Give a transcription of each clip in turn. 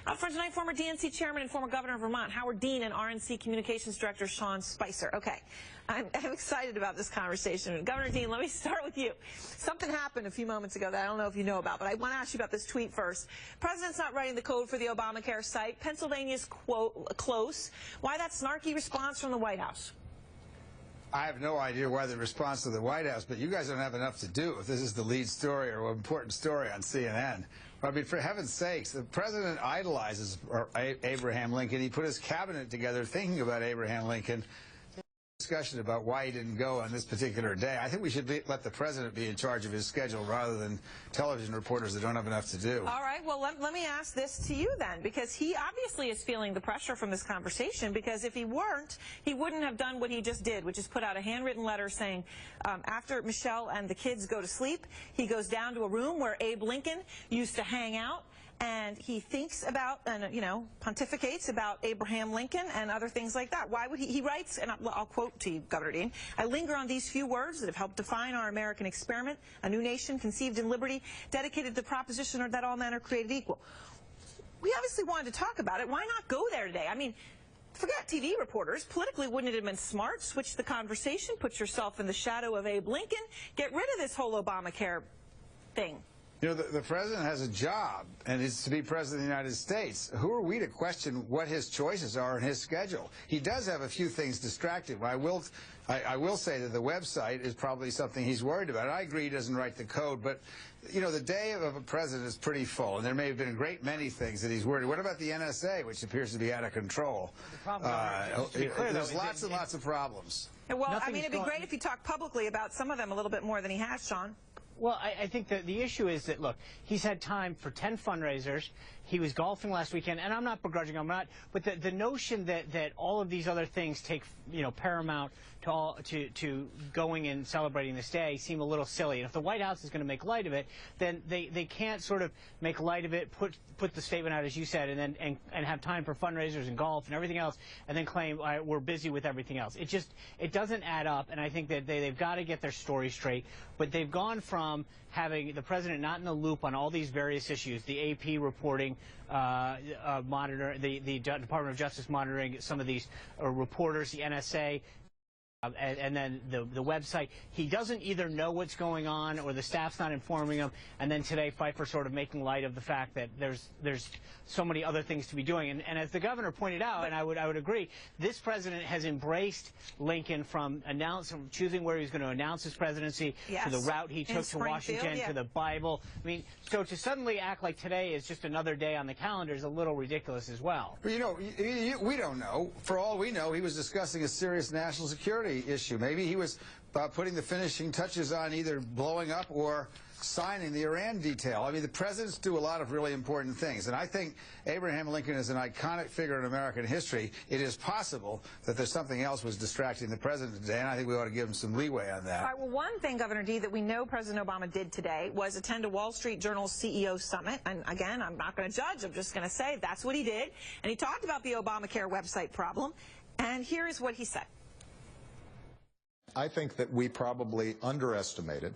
Up for tonight, former DNC chairman and former governor of Vermont, Howard Dean, and RNC communications director, Sean Spicer. Okay, I'm excited about this conversation. Governor Dean, let me start with you. Something happened a few moments ago that I don't know if you know about, but I want to ask you about this tweet first. President's not writing the code for the Obamacare site. Pennsylvania's, quote, close. Why that snarky response from the White House? I have no idea why the response to the White House, but you guys don't have enough to do if this is the lead story or an important story on CNN. I mean, for heaven's sakes, the president idolizes Abraham Lincoln. He put his cabinet together thinking about Abraham Lincoln. Discussion about why he didn't go on this particular day. I think we should let the president be in charge of his schedule rather than television reporters that don't have enough to do. All right, well, let me ask this to you then, because he obviously is feeling the pressure from this conversation, because if he weren't, he wouldn't have done what he just did, which is put out a handwritten letter saying after Michelle and the kids go to sleep, he goes down to a room where Abe Lincoln used to hang out, and he thinks about and, you know, pontificates about Abraham Lincoln and other things like that. Why would he writes, and I'll quote to you, Governor Dean, I linger on these few words that have helped define our American experiment, a new nation conceived in liberty, dedicated to the proposition that all men are created equal. We obviously wanted to talk about it. Why not go there today? I mean, forget TV reporters. Politically, wouldn't it have been smart? Switch the conversation, put yourself in the shadow of Abe Lincoln, get rid of this whole Obamacare thing. You know, the president has a job, and it's to be president of the United States. Who are we to question what his choices are in his schedule? He does have a few things distracting. I will say that the website is probably something he's worried about. I agree he doesn't write the code, but, you know, the day of a president is pretty full, and there may have been a great many things that he's worried about. What about the NSA, which appears to be out of control? There's lots and lots of problems. Well, I mean, it'd be great if he talked publicly about some of them a little bit more than he has, Sean. Well, I think that the issue is that, look, he's had time for 10 fundraisers. He was golfing last weekend, and I'm not begrudging him, but the notion that all of these other things take, you know, paramount to going and celebrating this day seem a little silly. And if the White House is going to make light of it, then they can't sort of make light of it, put the statement out as you said, and have time for fundraisers and golf and everything else, and then claim we're busy with everything else. It doesn't add up, and I think that they've got to get their story straight. But they've gone from having the president not in the loop on all these various issues, the AP reporting, monitor, the Department of Justice monitoring some of these reporters, the NSA. And then the website, he doesn't either know what's going on or the staff's not informing him. And then today, Pfeiffer sort of making light of the fact that there's so many other things to be doing. And as the governor pointed out, and I would agree, this president has embraced Lincoln from choosing where he's going to announce his presidency, to the route he took to Washington, to the Bible. I mean, so to suddenly act like today is just another day on the calendar is a little ridiculous as well. But, you know, we don't know. For all we know, he was discussing a serious national security issue. Maybe he was putting the finishing touches on either blowing up or signing the Iran detail. I mean, the presidents do a lot of really important things, and I think Abraham Lincoln is an iconic figure in American history. It is possible that there's something else was distracting the president today, and I think we ought to give him some leeway on that. All right, well, one thing, Governor D, that we know President Obama did today was attend a Wall Street Journal CEO summit, and again, I'm not going to judge, I'm just going to say that's what he did, and he talked about the Obamacare website problem, and here is what he said. I think that we probably underestimated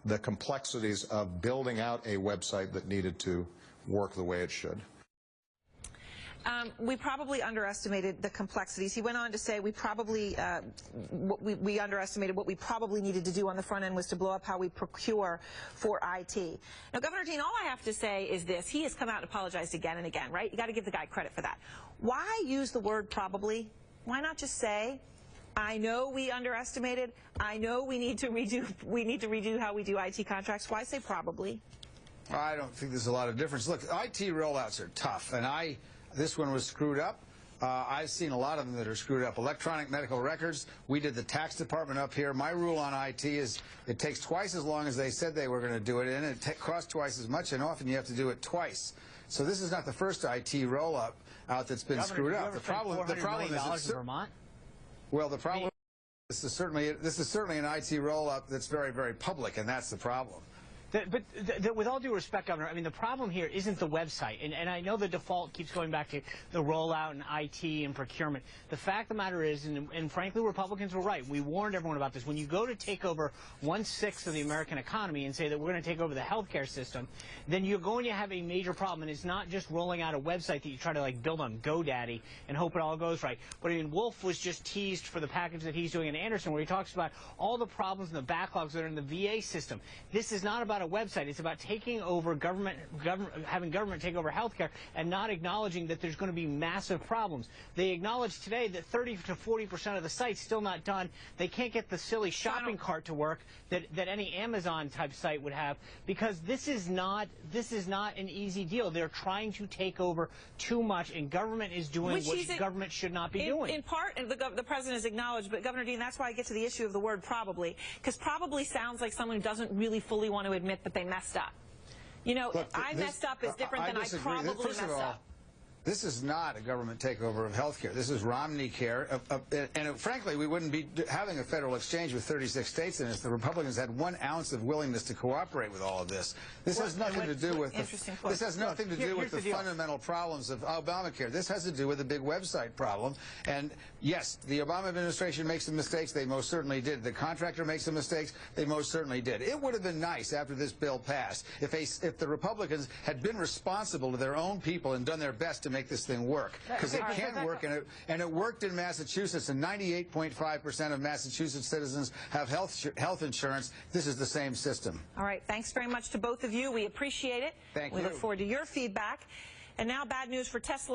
the complexities of building out a website that needed to work the way it should. We probably underestimated the complexities. He went on to say we probably we underestimated what we probably needed to do on the front end was to blow up how we procure for IT. Now, Governor Dean, all I have to say is this. He has come out and apologized again and again, right? You got to give the guy credit for that. Why use the word probably? Why not just say, I know we underestimated. I know we need to redo how we do IT contracts. Why say probably? I don't think there's a lot of difference. Look, IT rollouts are tough, and this one was screwed up. I've seen a lot of them that are screwed up. Electronic medical records, we did the tax department up here. My rule on IT is it takes twice as long as they said they were going to do it, and it costs twice as much, and often you have to do it twice. So this is not the first IT rollout that's been screwed up. The problem is Vermont? Well, the problem this is certainly an IT roll-up that's very, very public, and that's the problem. With all due respect, Governor, I mean, the problem here isn't the website. And I know the default keeps going back to the rollout and IT and procurement. The fact of the matter is, and frankly, Republicans were right. We warned everyone about this. When you go to take over 1/6 of the American economy and say that we're going to take over the healthcare system, then you're going to have a major problem. And it's not just rolling out a website that you try to like build on GoDaddy and hope it all goes right. But I mean, Wolf was just teased for the package that he's doing in Anderson, where he talks about all the problems and the backlogs that are in the VA system. This is not about a website. It's about taking over having government take over healthcare and not acknowledging that there's going to be massive problems. They acknowledge today that 30 to 40% of the site's still not done. They can't get the silly shopping cart to work that any Amazon type site would have, because this is not an easy deal. They're trying to take over too much, and government is doing what government should not be doing. In part, and the president has acknowledged, but Governor Dean, that's why I get to the issue of the word probably, because probably sounds like someone who doesn't really fully want to admit that they messed up. You know, Look, I messed up is different than I probably messed up. This is not a government takeover of healthcare. This is Romney Care. And frankly, we wouldn't be having a federal exchange with 36 states in it if the Republicans had 1 ounce of willingness to cooperate with all of this. This has nothing to do with the fundamental problems of Obamacare. This has to do with the big website problem. And yes, the Obama administration makes some mistakes. They most certainly did. The contractor makes some mistakes. They most certainly did. It would have been nice after this bill passed if the Republicans had been responsible to their own people and done their best to make this thing work, because it can work, and it worked in Massachusetts, and 98.5% of Massachusetts citizens have health insurance. This is the same system. All right, thanks very much to both of you. We appreciate it. Thank you. We look forward to your feedback. And now bad news for Tesla.